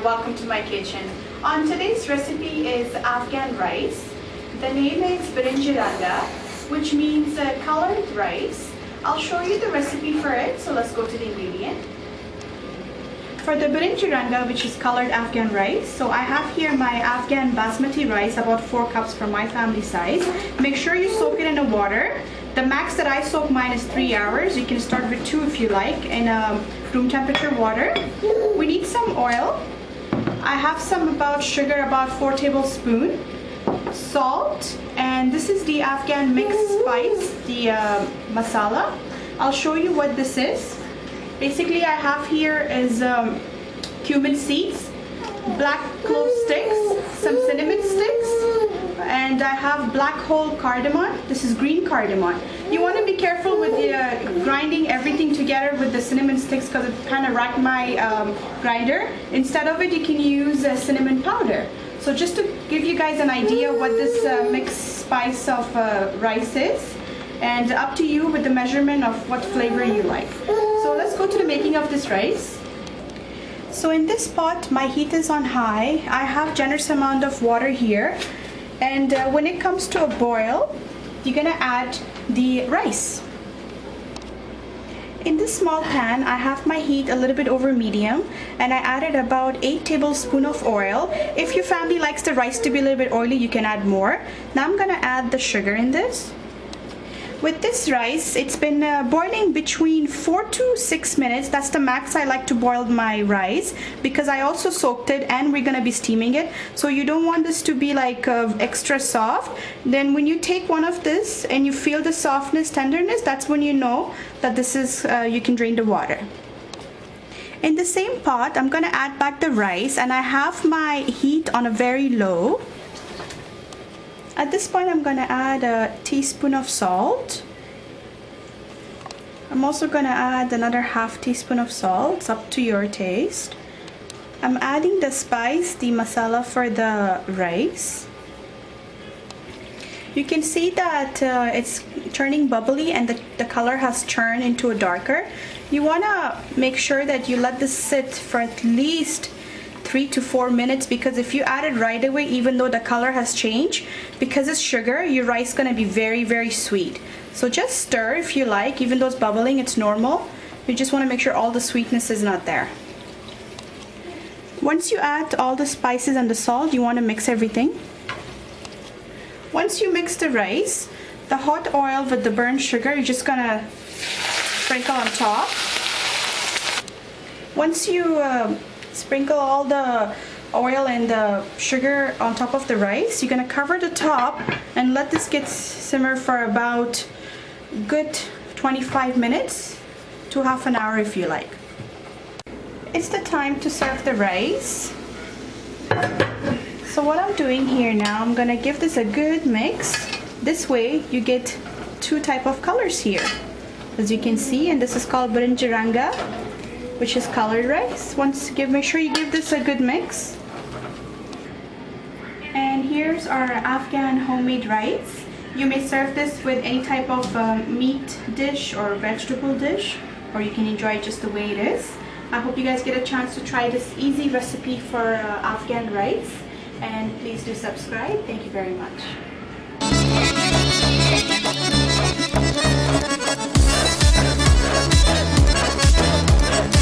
Welcome to my kitchen. On today's recipe is Afghan rice. The name is Birinj Ranga, which means colored rice. I'll show you the recipe for it, so let's go to the ingredient. For the Birinj Ranga, which is colored Afghan rice, so I have here my Afghan basmati rice, about 4 cups for my family size. Make sure you soak it in the water. The max that I soak mine is 3 hours. You can start with 2 if you like, in room temperature water. We need some oil. I have some about sugar, about 4 tablespoons, salt, and this is the Afghan mixed spice, the masala. I'll show you what this is. Basically, I have here is cumin seeds, black clove sticks, some cinnamon sticks, and I have black whole cardamom. This is green cardamom. You want to be careful with grinding everything together with the cinnamon sticks because it kind of racked my grinder. Instead of it, you can use cinnamon powder. So just to give you guys an idea what this mixed spice of rice is, and up to you with the measurement of what flavor you like. So let's go to the making of this rice. So in this pot, my heat is on high. I have generous amount of water here, and when it comes to a boil, you're gonna add the rice. In this small pan, I have my heat a little bit over medium, and I added about 8 tablespoons of oil. If your family likes the rice to be a little bit oily, you can add more. Now I'm gonna add the sugar in this. With this rice, it's been boiling between 4 to 6 minutes. That's the max I like to boil my rice, because I also soaked it and we're gonna be steaming it. So you don't want this to be like extra soft. Then when you take one of this and you feel the softness, tenderness, that's when you know that this is, you can drain the water. In the same pot, I'm gonna add back the rice, and I have my heat on a very low. At this point, I'm gonna add a teaspoon of salt. I'm also gonna add another half teaspoon of salt. It's up to your taste. I'm adding the spice, the masala for the rice. You can see that it's turning bubbly and the color has turned into a darker. You wanna make sure that you let this sit for at least 3 to 4 minutes, because if you add it right away, even though the color has changed, because it's sugar, your rice is going to be very, very sweet. So just stir if you like. Even though it's bubbling, it's normal. You just want to make sure all the sweetness is not there. Once you add all the spices and the salt, you want to mix everything. Once you mix the rice, the hot oil with the burnt sugar, you're just going to sprinkle on top. Once you sprinkle all the oil and the sugar on top of the rice, you're gonna cover the top and let this get simmer for about good 25 minutes to half an hour if you like. It's the time to serve the rice. So what I'm doing here now, I'm gonna give this a good mix. This way you get 2 types of colors here, as you can see, and this is called Birinj Ranga, which is colored rice. Make sure you give this a good mix. And here's our Afghan homemade rice. You may serve this with any type of meat dish or vegetable dish, or you can enjoy it just the way it is. I hope you guys get a chance to try this easy recipe for Afghan rice, and please do subscribe. Thank you very much.